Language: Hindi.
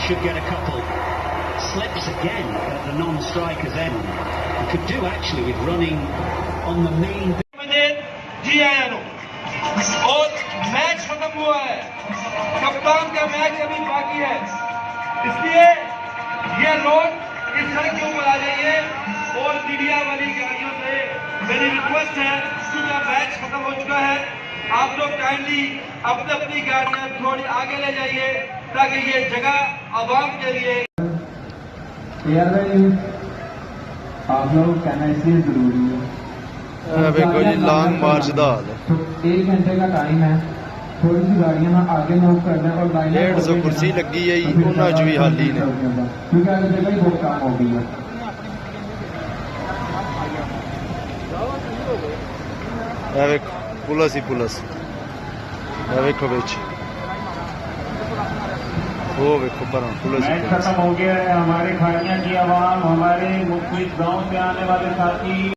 should get a couple. Slips again at the non-striker's end. He could do actually with running on the main. जी आया नो और मैच खत्म हुआ है, कप्तान का मैच अभी बाकी है, इसलिए ये लोग इस सड़क के ऊपर आ जाइए और मीडिया वाली गाड़ियों से मेरी रिक्वेस्ट है, क्योंकि मैच खत्म हो चुका है, आप लोग काइंडली अपनी अपनी गाड़ियां थोड़ी आगे ले जाइए ताकि ये जगह आवाम के लिए। आप लोग कहना इसलिए जरूरी है, देखो जी लॉन्ग मार्च का हाल है। 1 घंटे का टाइम है, थोड़ी सी गाड़ियां आगे मूव कर दें और 150 कुर्सी लगी है उन्होंने च भी हाली ने, क्योंकि आगे जगह ही बहुत काम हो गई है। देखो पुलिस ही पुलिस, देखो बिच वो देखो पर पुलिस खत्म हो गया है। हमारे खारियां की आवाम, हमारे मुख्तलिफ गाँव से आने वाले साथी